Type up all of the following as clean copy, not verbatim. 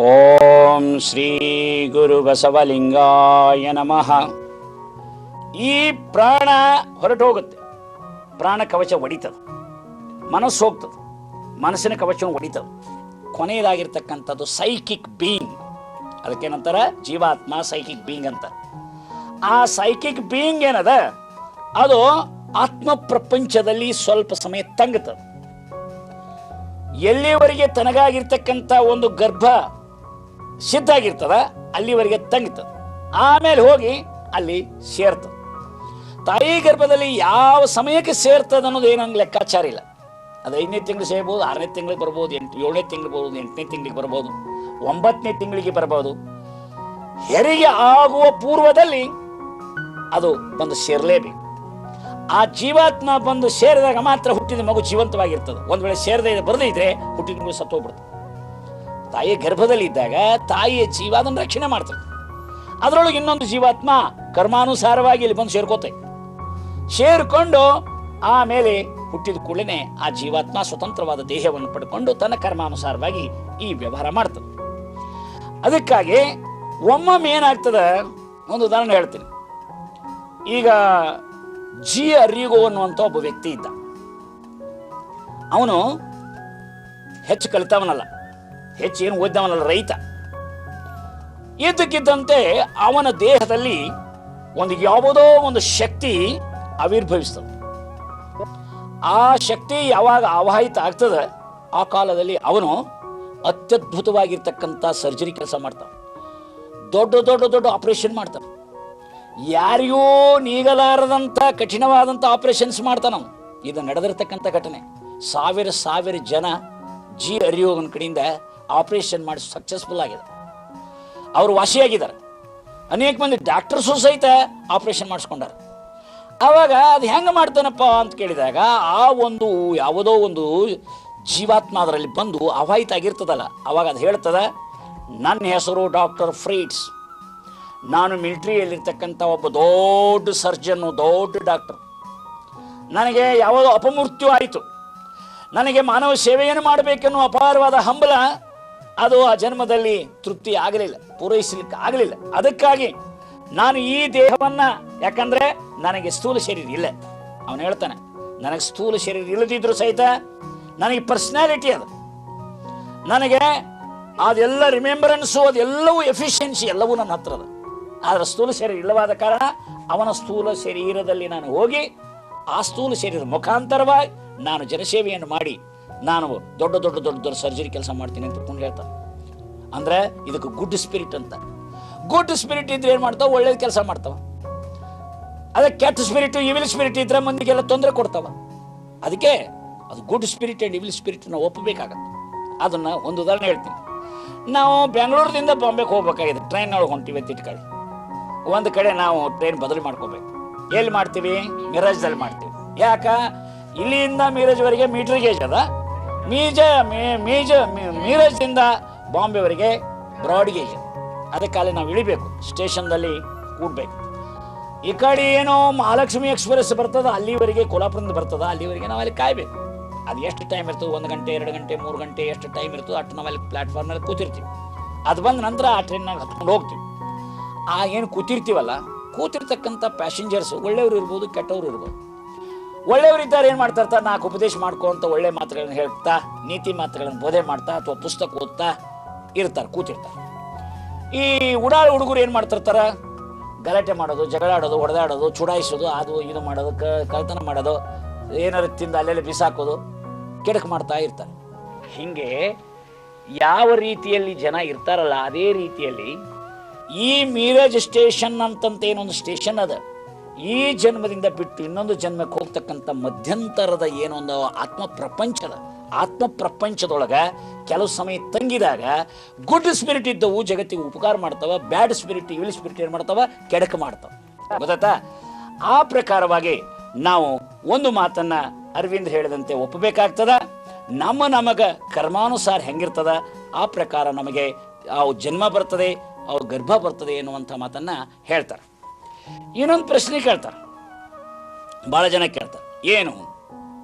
ಓಂ ಶ್ರೀ ಗುರು ಬಸವಲಿಂಗಾಯ ನಮಃ. ಈ ಪ್ರಾಣ ಹೊರಟು ಹೋಗುತ್ತೆ, ಪ್ರಾಣ ಕವಚ ಒಡಿತದೆ, ಮನಸ್ಸು ಹೋಗ್ತದೆ, ಮನಸ್ಸಿನ ಕವಚ ಒಡಿತದೆ. ಕೊನೆಯದಾಗಿರ್ತಕ್ಕಂಥದ್ದು ಸೈಕಿಕ್ ಬೀಯಿಂಗ್, ಅದಕ್ಕೇನಂತಾರ ಜೀವಾತ್ಮ ಸೈಕಿಕ್ ಬೀಯಿಂಗ್ ಅಂತ. ಆ ಸೈಕಿಕ್ ಬೀಯಿಂಗ್ ಏನದ, ಅದು ಆತ್ಮ ಪ್ರಪಂಚದಲ್ಲಿ ಸ್ವಲ್ಪ ಸಮಯ ತಂಗುತ್ತದೆ. ಎಲ್ಲಿವರೆಗೆ ತನಗಾಗಿರ್ತಕ್ಕಂಥ ಒಂದು ಗರ್ಭ ಸಿದ್ಧ ಆಗಿರ್ತದ ಅಲ್ಲಿವರೆಗೆ ತಂಗುತ್ತದೆ, ಆಮೇಲೆ ಹೋಗಿ ಅಲ್ಲಿ ಸೇರ್ತದೆ. ತಾಯಿ ಗರ್ಭದಲ್ಲಿ ಯಾವ ಸಮಯಕ್ಕೆ ಸೇರ್ತದೆ ಅನ್ನೋದು ಏನಂಗೆ ಲೆಕ್ಕಾಚಾರ ಇಲ್ಲ. ಅದು 5ನೇ ತಿಂಗಳು ಸೇರ್ಬೋದು, 6ನೇ ತಿಂಗಳಿಗೆ ಬರ್ಬೋದು, 7ನೇ ತಿಂಗಳಿಗೆ ಬರ್ಬೋದು, 8ನೇ ತಿಂಗಳಿಗೆ ಬರ್ಬೋದು, 9ನೇ ತಿಂಗಳಿಗೆ ಬರ್ಬೋದು. ಹೆರಿಗೆ ಆಗುವ ಪೂರ್ವದಲ್ಲಿ ಅದು ಬಂದು ಸೇರಲೇಬೇಕು. ಆ ಜೀವಾತ್ಮ ಬಂದು ಸೇರಿದಾಗ ಮಾತ್ರ ಹುಟ್ಟಿದ ಮಗು ಜೀವಂತವಾಗಿರ್ತದೆ. ಒಂದು ವೇಳೆ ಸೇರದೆ ಬರದೇ ಇದ್ರೆ ಹುಟ್ಟಿದ ಮಗು ಸತ್ತೋಗ್ಬಿಡ್ತದೆ. ತಾಯಿಯ ಗರ್ಭದಲ್ಲಿ ಇದ್ದಾಗ ತಾಯಿಯ ಜೀವ ಅದನ್ನು ರಕ್ಷಣೆ ಮಾಡ್ತದೆ. ಅದರೊಳಗೆ ಇನ್ನೊಂದು ಜೀವಾತ್ಮ ಕರ್ಮಾನುಸಾರವಾಗಿ ಇಲ್ಲಿ ಬಂದು ಸೇರ್ಕೋತೆ. ಸೇರಿಕೊಂಡು ಆಮೇಲೆ ಹುಟ್ಟಿದ ಕೂಡಲೇ ಆ ಜೀವಾತ್ಮ ಸ್ವತಂತ್ರವಾದ ದೇಹವನ್ನು ಪಡ್ಕೊಂಡು ತನ್ನ ಕರ್ಮಾನುಸಾರವಾಗಿ ಈ ವ್ಯವಹಾರ ಮಾಡ್ತದೆ. ಅದಕ್ಕಾಗಿ ಒಮ್ಮೊಮ್ಮೆ ಏನಾಗ್ತದೆ, ಒಂದು ಉದಾಹರಣೆ ಹೇಳ್ತೀನಿ. ಈಗ ಜಿ ಅರಿಗೋ ಅನ್ನುವಂಥ ಒಬ್ಬ ವ್ಯಕ್ತಿ ಇದ್ದ. ಅವನು ಹೆಚ್ಚು ಕಲಿತವನಲ್ಲ, ಹೆಚ್ಚು ಏನು ಓದ್ದವನಲ್ಲ, ರೈತ. ಇದ್ದಕ್ಕಿದ್ದಂತೆ ಅವನ ದೇಹದಲ್ಲಿ ಒಂದು ಯಾವುದೋ ಒಂದು ಶಕ್ತಿ ಆವಿರ್ಭವಿಸ್ತದೆ. ಆ ಶಕ್ತಿ ಯಾವಾಗ ಆವಾಹಿತ ಆಗ್ತದೆ ಆ ಕಾಲದಲ್ಲಿ ಅವನು ಅತ್ಯದ್ಭುತವಾಗಿರ್ತಕ್ಕಂಥ ಸರ್ಜರಿ ಕೆಲಸ ಮಾಡ್ತಾನೆ. ದೊಡ್ಡ ದೊಡ್ಡ ದೊಡ್ಡ ಆಪರೇಷನ್ ಮಾಡ್ತಾನೆ. ಯಾರಿಗೂ ನೀಗಲಾರದಂಥ ಕಠಿಣವಾದಂಥ ಆಪರೇಷನ್ಸ್ ಮಾಡ್ತಾನ. ಇದು ನಡೆದಿರ್ತಕ್ಕಂಥ ಘಟನೆ. ಸಾವಿರ ಜನ ಜಿ ಅರಿಯೋಗನ ಕಡೆಯಿಂದ ಆಪರೇಷನ್ ಮಾಡಿ ಸಕ್ಸಸ್ಫುಲ್ ಆಗಿದೆ, ಅವರು ವಾಸಿಯಾಗಿದ್ದಾರೆ. ಅನೇಕ ಮಂದಿ ಡಾಕ್ಟರ್ಸು ಸಹಿತ ಆಪರೇಷನ್ ಮಾಡಿಸ್ಕೊಂಡಾರ. ಆವಾಗ ಅದು ಹೆಂಗೆ ಮಾಡ್ತಾನಪ್ಪ ಅಂತ ಕೇಳಿದಾಗ, ಆ ಒಂದು ಯಾವುದೋ ಒಂದು ಜೀವಾತ್ಮ ಅದರಲ್ಲಿ ಬಂದು ಆವಾಹಿತ ಆಗಿರ್ತದಲ್ಲ, ಅವಾಗ ಅದು ಹೇಳ್ತದೆ, ನನ್ನ ಹೆಸರು ಡಾಕ್ಟರ್ ಫ್ರೀಡ್ಸ್, ನಾನು ಮಿಲಿಟ್ರಿಯಲ್ಲಿರ್ತಕ್ಕಂಥ ಒಬ್ಬ ದೊಡ್ಡ ಸರ್ಜನ್ನು, ದೊಡ್ಡ ಡಾಕ್ಟರ್. ನನಗೆ ಯಾವುದೋ ಅಪಮೃತ್ಯು ಆಯಿತು, ನನಗೆ ಮಾನವ ಸೇವೆಯನ್ನು ಮಾಡಬೇಕೆನ್ನುವ ಅಪಾರವಾದ ಹಂಬಲ ಅದು ಆ ಜನ್ಮದಲ್ಲಿ ತೃಪ್ತಿ ಆಗಲಿಲ್ಲ, ಪೂರೈಸಲಿಕ್ಕೆ ಆಗಲಿಲ್ಲ. ಅದಕ್ಕಾಗಿ ನಾನು ಈ ದೇಹವನ್ನು, ಯಾಕಂದರೆ ನನಗೆ ಸ್ಥೂಲ ಶರೀರ ಇಲ್ಲ. ಅವನು ಹೇಳ್ತಾನೆ, ನನಗೆ ಸ್ಥೂಲ ಶರೀರ ಇಲ್ಲದಿದ್ರೂ ಸಹಿತ ನನಗೆ ಪರ್ಸನಾಲಿಟಿ ಅದು, ನನಗೆ ಅದೆಲ್ಲ ರಿಮೆಂಬರೆನ್ಸು, ಅದೆಲ್ಲವೂ ಎಫಿಷಿಯನ್ಸಿ ಎಲ್ಲವೂ ನನ್ನ ಹತ್ರ ಅದ. ಆದರೆ ಸ್ಥೂಲ ಶರೀರ ಇಲ್ಲವಾದ ಕಾರಣ ಅವನ ಸ್ಥೂಲ ಶರೀರದಲ್ಲಿ ನಾನು ಹೋಗಿ ಆ ಸ್ಥೂಲ ಶರೀರದ ಮುಖಾಂತರವಾಗಿ ನಾನು ಜನಸೇವೆಯನ್ನು ಮಾಡಿ ನಾನು ದೊಡ್ಡ ದೊಡ್ಡ ದೊಡ್ಡ ದೊಡ್ಡ ಸರ್ಜರಿ ಕೆಲಸ ಮಾಡ್ತೀನಿ ಅಂತ ತಿಳ್ಕೊಂಡು ಹೇಳ್ತಾನೆ. ಅಂದರೆ ಇದಕ್ಕೆ ಗುಡ್ ಸ್ಪಿರಿಟ್ ಅಂತ. ಗುಡ್ ಸ್ಪಿರಿಟ್ ಇದ್ರೆ ಏನು ಮಾಡ್ತಾವ, ಒಳ್ಳೇದು ಕೆಲಸ ಮಾಡ್ತಾವ. ಅದಕ್ಕೆ ಕೆಟ್ಟ ಸ್ಪಿರಿಟ್, ಇವಿಲ್ ಸ್ಪಿರಿಟ್ ಇದ್ರೆ ಮಂದಿಗೆಲ್ಲ ತೊಂದರೆ ಕೊಡ್ತಾವ. ಅದಕ್ಕೆ ಅದು good spirit and evil spirit ನಾವು ಒಪ್ಪಬೇಕಾಗತ್ತೆ. ಅದನ್ನು ಒಂದು ಉದಾಹರಣೆ ಹೇಳ್ತೀನಿ. ನಾವು ಬೆಂಗಳೂರಿನಿಂದ ಬಾಂಬೆಗೆ ಹೋಗ್ಬೇಕಾಗಿದೆ, ಟ್ರೈನ್ನೊಳಗೆ ಹೊಂಟಿವಿ ಅಂತ ಇಟ್ಕೊಳ್ಳಿ. ಒಂದು ಕಡೆ ನಾವು ಟ್ರೈನ್ ಬದಲು ಮಾಡ್ಕೋಬೇಕು. ಎಲ್ಲಿ ಮಾಡ್ತೀವಿ? ಮಿರಾಜ್ದಲ್ಲಿ ಮಾಡ್ತೀವಿ. ಯಾಕ? ಇಲ್ಲಿಂದ ಮೀರಜ್ವರೆಗೆ ಮೀಟರ್ ಗೇಜ್ ಅದ, ಮೀರಜ್ದಿಂದ ಬಾಂಬೆವರೆಗೆ ಬ್ರಾಡ್ ಗೇಜ್. ಅದಕ್ಕೆ ಅಲ್ಲಿ ನಾವು ಇಳಿಬೇಕು, ಸ್ಟೇಷನ್ದಲ್ಲಿ ಕೂಡಬೇಕು. ಈ ಕಡೆ ಏನೋ ಮಹಾಲಕ್ಷ್ಮಿ ಎಕ್ಸ್ಪ್ರೆಸ್ ಬರ್ತದ, ಅಲ್ಲಿವರೆಗೆ ಕೋಲ್ಹಾಪುರದಿಂದ ಬರ್ತದ, ಅಲ್ಲಿವರೆಗೆ ನಾವು ಅಲ್ಲಿ ಕಾಯಬೇಕು. ಅದು ಎಷ್ಟು ಟೈಮ್ ಇರ್ತದೆ, 1 ಗಂಟೆ 2 ಗಂಟೆ 3 ಗಂಟೆ ಎಷ್ಟು ಟೈಮ್ ಇರ್ತದೆ ಅಷ್ಟು ನಾವು ಅಲ್ಲಿ ಪ್ಲಾಟ್ಫಾರ್ಮ್ನಲ್ಲಿ ಕೂತಿರ್ತೀವಿ. ಅದು ಬಂದ ನಂತರ ಆ ಟ್ರೈನ್ನಾಗ ಹತ್ಕೊಂಡು ಹೋಗ್ತೀವಿ. ಆ ಏನು ಕೂತಿರ್ತೀವಲ್ಲ, ಕೂತಿರ್ತಕ್ಕಂಥ ಪ್ಯಾಸೆಂಜರ್ಸು ಒಳ್ಳೆಯವರು ಇರ್ಬೋದು, ಕೆಟ್ಟವರು ಇರ್ಬೋದು. ಒಳ್ಳೆಯವರಿದ್ದಾರೆ ಏನು ಮಾಡ್ತಾ ಇರ್ತಾರೆ, ನಾಲ್ಕು ಉಪದೇಶ ಮಾಡ್ಕೊಂತ ಒಳ್ಳೆ ಮಾತುಗಳನ್ನು ಹೇಳ್ತಾ, ನೀತಿ ಮಾತುಗಳನ್ನು ಬೋಧೆ ಮಾಡ್ತಾ ಅಥವಾ ಪುಸ್ತಕ ಓದ್ತಾ ಇರ್ತಾರೆ, ಕೂತಿರ್ತಾರೆ. ಈ ಉಡಾಳ ಹುಡುಗರು ಏನು ಮಾಡ್ತಿರ್ತಾರೆ, ಗಲಾಟೆ ಮಾಡೋದು, ಜಗಳಾಡೋದು, ಹೊಡೆದಾಡೋದು, ಚುಡಾಯಿಸೋದು, ಅದು ಇದು ಮಾಡೋದು, ಕಳ್ತನ ಮಾಡೋದು, ಏನಾರು ತಿಂದು ಅಲ್ಲೆಲ್ಲ ಬಿಸಾಕೋದು, ಕೆಡಕು ಮಾಡ್ತಾ ಇರ್ತಾರೆ. ಹೀಗೆ ಯಾವ ರೀತಿಯಲ್ಲಿ ಜನ ಇರ್ತಾರಲ್ಲ ಅದೇ ರೀತಿಯಲ್ಲಿ ಈ ಮೀರಜ್ ಸ್ಟೇಷನ್ ಅಂತಂತ ಏನೊಂದು ಸ್ಟೇಷನ್ ಅದ. ಈ ಜನ್ಮದಿಂದ ಬಿಟ್ಟು ಇನ್ನೊಂದು ಜನ್ಮಕ್ಕೆ ಹೋಗ್ತಕ್ಕಂಥ ಮಧ್ಯಂತರದ ಏನೊಂದು ಆತ್ಮ ಪ್ರಪಂಚದ, ಆತ್ಮ ಪ್ರಪಂಚದೊಳಗೆ ಕೆಲವು ಸಮಯ ತಂಗಿದಾಗ ಗುಡ್ ಸ್ಪಿರಿಟ್ ಇದ್ದವು ಜಗತ್ತಿಗೆ ಉಪಕಾರ ಮಾಡ್ತಾವ, ಬ್ಯಾಡ್ ಸ್ಪಿರಿಟ್ ಇವಿಲ್ ಸ್ಪಿರಿಟ್ ಏನು ಮಾಡ್ತಾವ, ಕೆಡಕ ಮಾಡ್ತಾವ. ಗೊತ್ತಾಯ್ತಾ? ಆ ಪ್ರಕಾರವಾಗಿ ನಾವು ಒಂದು ಮಾತನ್ನ ಅರವಿಂದ್ ಹೇಳಿದಂತೆ ಒಪ್ಪಬೇಕಾಗ್ತದ. ನಮಗೆ ಕರ್ಮಾನುಸಾರ ಹೆಂಗಿರ್ತದ ಆ ಪ್ರಕಾರ ನಮಗೆ ಆ ಜನ್ಮ ಬರ್ತದೆ, ಅವ್ರ ಗರ್ಭ ಬರ್ತದೆ ಎನ್ನುವಂಥ ಮಾತನ್ನು ಹೇಳ್ತಾರೆ. ಇನ್ನೊಂದು ಪ್ರಶ್ನೆ ಕೇಳ್ತಾರೆ, ಭಾಳ ಜನ ಕೇಳ್ತಾರೆ, ಏನು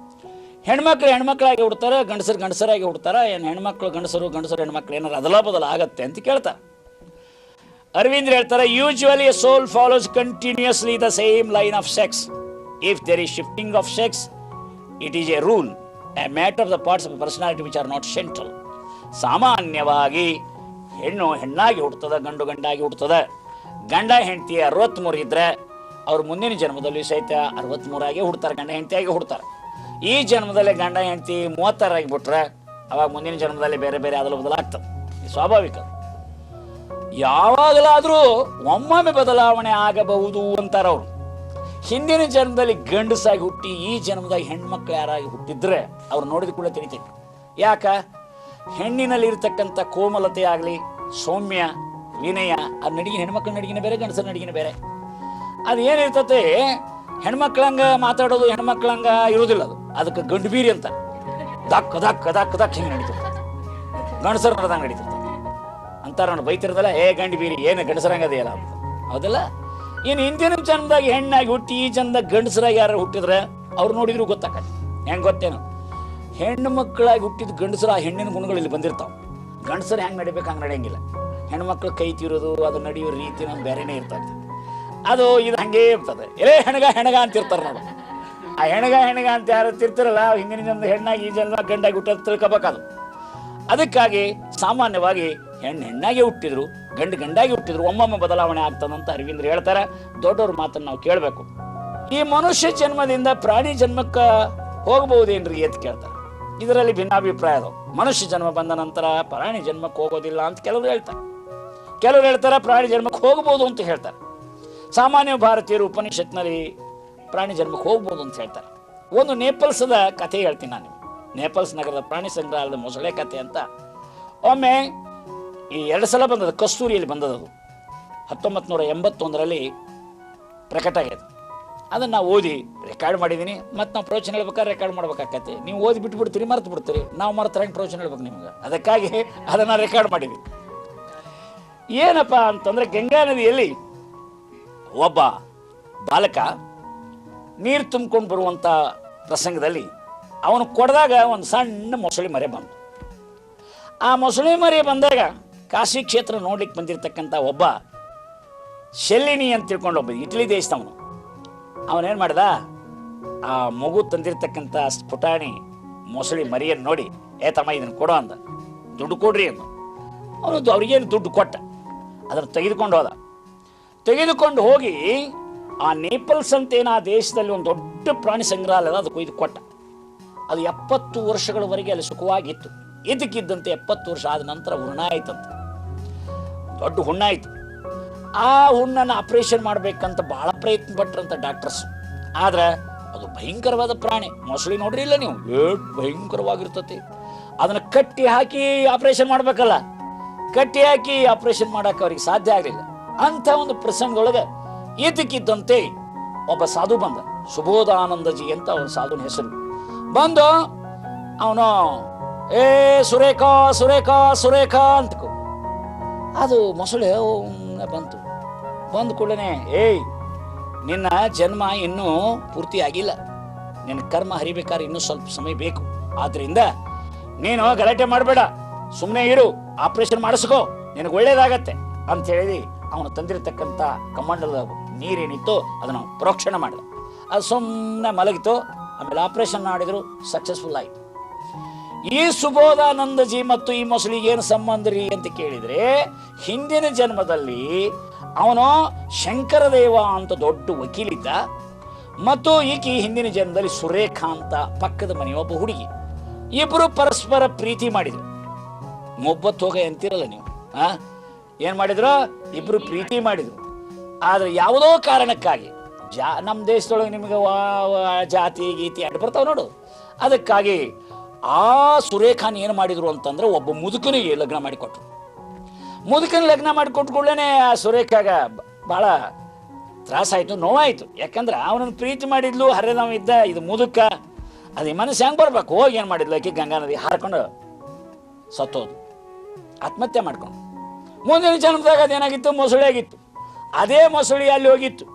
ಹೆಣ್ಮಕ್ಳಾಗಿ ಹುಡ್ತಾರೆ, ಗಂಡಸರಾಗಿ ಹುಡ್ತಾರೆ. ಏನು ಹೆಣ್ಮಕ್ಳು ಗಂಡಸರು ಹೆಣ್ಮಕ್ಳು ಏನಾರು ಅದಲ ಬದಲ ಆಗತ್ತೆ ಅಂತ ಕೇಳ್ತಾರೆ. ಅರವಿಂದ್ರ ಹೇಳ್ತಾರೆ, usually a soul follows continuously the same line of sex. If there is shifting of sex, it is a rule, a matter of the parts of personality which are not central. ಸಾಮಾನ್ಯವಾಗಿ ಹೆಣ್ಣು ಹೆಣ್ಣಾಗಿ ಹುಡ್ತದೆ, ಗಂಡು ಗಂಡಾಗಿ ಹುಡ್ತದೆ. ಗಂಡ ಹೆಂಡತಿ 63 ಇದ್ರೆ ಅವ್ರು ಮುಂದಿನ ಜನ್ಮದಲ್ಲಿ ಸಹಿತ 63 ಹುಡ್ತಾರೆ, ಗಂಡ ಹೆಂಡತಿಯಾಗಿ ಹುಡ್ತಾರೆ. ಈ ಜನ್ಮದಲ್ಲಿ ಗಂಡ ಹೆಂಡತಿ 36 ಬಿಟ್ರೆ ಅವಾಗ ಮುಂದಿನ ಜನ್ಮದಲ್ಲಿ ಬೇರೆ ಬೇರೆ ಅದಲು ಬದಲಾಗ್ತದೆ. ಸ್ವಾಭಾವಿಕ. ಯಾವಾಗಲಾದರೂ ಒಮ್ಮೊಮ್ಮೆ ಬದಲಾವಣೆ ಆಗಬಹುದು ಅಂತಾರೆ ಅವರು. ಹಿಂದಿನ ಜನ್ಮದಲ್ಲಿ ಗಂಡಸಾಗಿ ಹುಟ್ಟಿ ಈ ಜನ್ಮದಾಗ ಹೆಣ್ಮಕ್ಳು ಯಾರಾಗಿ ಹುಟ್ಟಿದ್ರೆ ಅವ್ರು ನೋಡಿದ ಕೂಡ ತಿಳಿತೈತಿ. ಯಾಕ? ಹೆಣ್ಣಿನಲ್ಲಿ ಇರ್ತಕ್ಕಂಥ ಕೋಮಲತೆ ಆಗಲಿ, ಸೌಮ್ಯ, ವಿನಯ, ಅದು ನಡಿಗೆ ಹೆಣ್ಮಕ್ಳ ನಡಿಗಿನ ಬೇರೆ, ಗಂಡಸರ ನಡಿಗಿನ ಬೇರೆ. ಅದು ಏನಿರ್ತತೆ, ಹೆಣ್ಮಕ್ಳಂಗ ಮಾತಾಡೋದು, ಹೆಣ್ಮಕ್ಳಂಗ ಇರೋದಿಲ್ಲ. ಅದಕ್ಕೆ ಗಂಡು ಬೀರಿ ಅಂತ ದಕ್ ದಕ್ ದಕ್ ದಕ್ ಹಿಂಗೆ ನಡೀತಿರ್ತಾರೆ. ಗಂಡಸರ ನಡೆದಂಗೆ ನಡೀತಿರ್ತಾರೆ ಅಂತಾರ. ನಾನು ಬೈತಿರೋದಲ್ಲ, ಗಂಡು ಬೀರಿ ಏನು ಗಂಡಸರಂಗದೆಯಲ್ಲ ಅಂತ. ಹೌದಲ್ಲ? ಇನ್ನು ಹಿಂದಿನ ಜನ್ಮದಾಗ ಹೆಣ್ಣಾಗಿ ಹುಟ್ಟಿ ಈ ಜನ್ಮದಾಗ ಗಂಡಸರಾಗಿ ಯಾರು ಹುಟ್ಟಿದ್ರೆ ಅವ್ರು ನೋಡಿದ್ರು ಗೊತ್ತಾಗತ್ತೆ. ಹೆಂಗೆ ಗೊತ್ತೇನು? ಹೆಣ್ಣು ಮಕ್ಕಳಾಗಿ ಹುಟ್ಟಿದ ಗಂಡಸರು ಆ ಹೆಣ್ಣಿನ ಗುಣಗಳು ಇಲ್ಲಿ ಬಂದಿರ್ತಾವೆ. ಗಂಡಸರು ಹೆಂಗೆ ನಡಿಬೇಕು ಹಂಗೆ ನಡೆಯಂಗಿಲ್ಲ. ಹೆಣ್ಮಕ್ಳು ಕೈ ತೀರೋದು, ಅದು ನಡೆಯೋ ರೀತಿ ನಮ್ಗೆ ಬೇರೆನೇ ಇರ್ತದೆ. ಅದು ಇದು ಹಂಗೇ ಇರ್ತದೆ. ಹೆಣಗ ಅಂತಿರ್ತಾರೆ ನೋಡು. ಆ ಹೆಣಗ ಅಂತ ಯಾರು ತಿರ್ತಿರಲ್ಲ, ಹಿಂದಿನ ಜನ್ಮದ ಹೆಣ್ಣಾಗಿ ಈ ಜನ್ಮ ಗಂಡಾಗಿ ಹುಟ್ಟೋದು ತಿಳ್ಕೊಬೇಕದು. ಅದಕ್ಕಾಗಿ ಸಾಮಾನ್ಯವಾಗಿ ಹೆಣ್ಣಾಗಿ ಹುಟ್ಟಿದ್ರು, ಗಂಡಾಗಿ ಹುಟ್ಟಿದ್ರು ಒಮ್ಮೊಮ್ಮೆ ಬದಲಾವಣೆ ಆಗ್ತದಂತ ಅರವಿಂದ್ರ ಹೇಳ್ತಾರೆ. ದೊಡ್ಡವ್ರ ಮಾತನ್ನು ನಾವು ಕೇಳಬೇಕು. ಈ ಮನುಷ್ಯ ಜನ್ಮದಿಂದ ಪ್ರಾಣಿ ಜನ್ಮಕ್ಕೆ ಹೋಗಬಹುದೇನ್ರಿ ಅಂತ ಕೇಳ್ತಾರೆ. ಇದರಲ್ಲಿ ಭಿನ್ನಾಭಿಪ್ರಾಯ ಅದಾವ. ಮನುಷ್ಯ ಜನ್ಮ ಬಂದ ನಂತರ ಪ್ರಾಣಿ ಜನ್ಮಕ್ಕೆ ಹೋಗೋದಿಲ್ಲ ಅಂತ ಕೆಲವರು ಹೇಳ್ತಾರೆ. ಪ್ರಾಣಿ ಜನ್ಮಕ್ಕೆ ಹೋಗಬಹುದು ಅಂತ ಹೇಳ್ತಾರೆ. ಸಾಮಾನ್ಯ ಭಾರತೀಯರು ಉಪನಿಷತ್ನಲ್ಲಿ ಪ್ರಾಣಿ ಜನ್ಮಕ್ಕೆ ಹೋಗ್ಬೋದು ಅಂತ ಹೇಳ್ತಾರೆ. ಒಂದು ನೇಪಲ್ಸದ ಕಥೆ ಹೇಳ್ತೀನಿ ನಾನು. ನೇಪಲ್ಸ್ ನಗರದ ಪ್ರಾಣಿ ಸಂಗ್ರಹಾಲಯದ ಮೊಸಳೆ ಕಥೆ ಅಂತ ಒಮ್ಮೆ ಈ 2 ಸಲ ಬಂದದ್ದು, ಕಸ್ತೂರಿಯಲ್ಲಿ ಬಂದದ್ದು. 1981ರಲ್ಲಿ ಪ್ರಕಟ ಆಗಿದೆ. ಅದನ್ನು ನಾವು ಓದಿ ರೆಕಾರ್ಡ್ ಮಾಡಿದ್ದೀನಿ. ಮತ್ತು ನಾವು ಪ್ರವಚನ ಹೇಳ್ಬೇಕಾದ್ರೆ ರೆಕಾರ್ಡ್ ಮಾಡ್ಬೇಕಾಗತ್ತೆ. ನೀವು ಓದಿ ಬಿಟ್ಬಿಡ್ತೀರಿ, ಮರೆತು ಬಿಡ್ತೀರಿ. ನಾವು ಮರೆತರಂಗೆ ಪ್ರವಚನ ಹೇಳ್ಬೇಕು ನಿಮ್ಗೆ. ಅದಕ್ಕಾಗಿ ಅದನ್ನು ರೆಕಾರ್ಡ್ ಮಾಡಿದ್ವಿ. ಏನಪ್ಪ ಅಂತಂದರೆ, ಗಂಗಾ ನದಿಯಲ್ಲಿ ಒಬ್ಬ ಬಾಲಕ ನೀರು ತುಂಬಿಕೊಂಡು ಬರುವಂಥ ಪ್ರಸಂಗದಲ್ಲಿ ಅವನು ಕೊಡದಾಗ ಒಂದು ಸಣ್ಣ ಮೊಸಳೆ ಮರಿ ಬಂತು. ಆ ಮೊಸಳೆ ಮರಿ ಬಂದಾಗ ಕಾಶಿ ಕ್ಷೇತ್ರ ನೋಡ್ಲಿಕ್ಕೆ ಬಂದಿರತಕ್ಕಂಥ ಒಬ್ಬ ಶೆಲ್ಲಿನಿ ಅಂತ ತಿಳ್ಕೊಂಡು ಒಬ್ಬ ಇಟಲಿ ದೇಶದವನು ಅವನೇನು ಮಾಡ್ದ, ಆ ಮಗು ತಂದಿರತಕ್ಕಂಥ ಪುಟಾಣಿ ಮೊಸಳೆ ಮರಿಯನ್ನು ನೋಡಿ, ತಮ್ಮ ಇದನ್ನು ಕೊಡೋ ಅಂದ. ದುಡ್ಡು ಕೊಡ್ರಿ ಅಂದ. ಅವನು ಅವ್ರಿಗೇನು ದುಡ್ಡು ಕೊಟ್ಟ. ಅದನ್ನು ತೆಗೆದುಕೊಂಡು ಹೋಗಿ ಆ ನೇಪಲ್ಸ್ ಅಂತೇನು ಆ ದೇಶದಲ್ಲಿ ಒಂದು ದೊಡ್ಡ ಪ್ರಾಣಿ ಸಂಗ್ರಹಾಲಯ ಅದು ಕೊಯ್ದು ಕೊಟ್ಟ. ಅದು 70 ವರ್ಷಗಳವರೆಗೆ ಅಲ್ಲಿ ಸುಖವಾಗಿತ್ತು. ಇದಕ್ಕಿದ್ದಂತೆ 70 ವರ್ಷ ಆದ ನಂತರ ಹುಣ್ಣ ಆಯ್ತಂತ, ದೊಡ್ಡ ಹುಣ್ಣ ಆಯ್ತು. ಆ ಹುಣ್ಣನ್ನು ಆಪರೇಷನ್ ಮಾಡ್ಬೇಕಂತ ಬಹಳ ಪ್ರಯತ್ನ ಪಟ್ರಂತ ಡಾಕ್ಟರ್ಸ್. ಆದ್ರೆ ಅದು ಭಯಂಕರವಾದ ಪ್ರಾಣಿ. ಮೊಸಳಿ ನೋಡ್ರಿ ಇಲ್ಲ ನೀವು, ಎಷ್ಟು ಭಯಂಕರವಾಗಿರ್ತತಿ. ಅದನ್ನು ಕಟ್ಟಿ ಹಾಕಿ ಆಪರೇಷನ್ ಮಾಡ್ಬೇಕಲ್ಲ, ಕಟ್ಟಿ ಹಾಕಿ ಆಪರೇಷನ್ ಮಾಡಕ್ಕೆ ಅವ್ರಿಗೆ ಸಾಧ್ಯ ಆಗಲಿಲ್ಲ. ಅಂಥ ಒಂದು ಪ್ರಸಂಗದೊಳಗೆ ಇದಕ್ಕಿದ್ದಂತೆ ಒಬ್ಬ ಸಾಧು ಬಂದ, ಸುಬೋಧಾನಂದಜಿ ಅಂತ ಅವನ ಸಾಧುನ ಹೆಸರು. ಬಂದು ಅವನು ಸುರೇಖಾ ಸುರೇಖಾ ಸುರೇಖಾ ಅಂತ ಅದು ಮೊಸಳೆ ಬಂದು ಕೂಡಲೇ, ನಿನ್ನ ಜನ್ಮ ಇನ್ನೂ ಪೂರ್ತಿ ಆಗಿಲ್ಲ, ನಿನ್ನ ಕರ್ಮ ಹರಿಬೇಕಾದ್ರೆ ಇನ್ನೂ ಸ್ವಲ್ಪ ಸಮಯ ಬೇಕು. ಆದ್ರಿಂದ ನೀನು ಗಲಾಟೆ ಮಾಡಬೇಡ, ಸುಮ್ಮನೆ ಇರು, ಆಪರೇಷನ್ ಮಾಡಿಸ್ಕೋ, ನಿನಗೆ ಒಳ್ಳೇದಾಗತ್ತೆ ಅಂತ ಹೇಳಿ ಅವನು ತಂದಿರತಕ್ಕಂಥ ಕಮಂಡಲದ ನೀರೇನಿತ್ತು ಅದನ್ನು ಪ್ರೋಕ್ಷಣೆ ಮಾಡಿದ. ಅದು ಸುಮ್ಮನೆ ಮಲಗಿತು. ಆಮೇಲೆ ಆಪರೇಷನ್ ಮಾಡಿದ್ರು, ಸಕ್ಸಸ್ಫುಲ್ ಆಯಿತು. ಈ ಸುಬೋಧಾನಂದಜಿ ಮತ್ತು ಈ ಮೊಸಳಿಗೆ ಏನು ಸಂಬಂಧ ರೀ ಅಂತ ಕೇಳಿದರೆ, ಹಿಂದಿನ ಜನ್ಮದಲ್ಲಿ ಅವನು ಶಂಕರದೇವ ಅಂತ ದೊಡ್ಡ ವಕೀಲಿದ್ದ, ಮತ್ತು ಈಕೆ ಹಿಂದಿನ ಜನ್ಮದಲ್ಲಿ ಸುರೇಖಾ ಅಂತ ಪಕ್ಕದ ಮನೆಯೊಬ್ಬ ಹುಡುಗಿ. ಇಬ್ಬರು ಪರಸ್ಪರ ಪ್ರೀತಿ ಮಾಡಿದ್ರು. ಮೊಬ್ಬತ್ತು ಹೋಗ ಅಂತಿರಲ್ಲ ನೀವು, ಏನು ಮಾಡಿದ್ರು? ಇಬ್ಬರು ಪ್ರೀತಿ ಮಾಡಿದ್ರು. ಆದರೆ ಯಾವುದೋ ಕಾರಣಕ್ಕಾಗಿ ನಮ್ಮ ದೇಶದೊಳಗೆ ನಿಮಗೆ ಜಾತಿ ಗೀತಿ ಅಡ್ಡ ಬರ್ತಾವೆ ನೋಡು, ಅದಕ್ಕಾಗಿ ಆ ಸುರೇಖಾನ್ ಏನು ಮಾಡಿದ್ರು ಅಂತಂದ್ರೆ ಒಬ್ಬ ಮುದುಕನಿಗೆ ಲಗ್ನ ಮಾಡಿಕೊಟ್ರು. ಮುದುಕನ ಲಗ್ನ ಮಾಡಿಕೊಟ್ಕೊಳ್ಳೇನೆ ಆ ಸುರೇಖಾಗ ಭಾಳ ತ್ರಾಸಾಯಿತು, ನೋವಾಯಿತು. ಯಾಕಂದ್ರೆ ಅವನನ್ನು ಪ್ರೀತಿ ಮಾಡಿದ್ಲು, ಹರಿದವ ಇದ್ದ, ಇದು ಮುದುಕ, ಅದೇ ಮನಸ್ಸು ಹೆಂಗೆ ಬರ್ಬೇಕು? ಹೋಗಿ ಏನು ಮಾಡಿದ್ಲು ಆಕೆ ಗಂಗಾ ನದಿ ಹಾರ್ಕೊಂಡು ಸತ್ತೋದು, ಆತ್ಮಹತ್ಯೆ ಮಾಡ್ಕೊಂಡು. ಮುಂದಿನ ಜನ್ಮದಾಗ ಅದೇನಾಗಿತ್ತು? ಮೊಸಳೆ ಆಗಿತ್ತು. ಅದೇ ಮೊಸಳೆ ಅಲ್ಲಿ ಹೋಗಿತ್ತು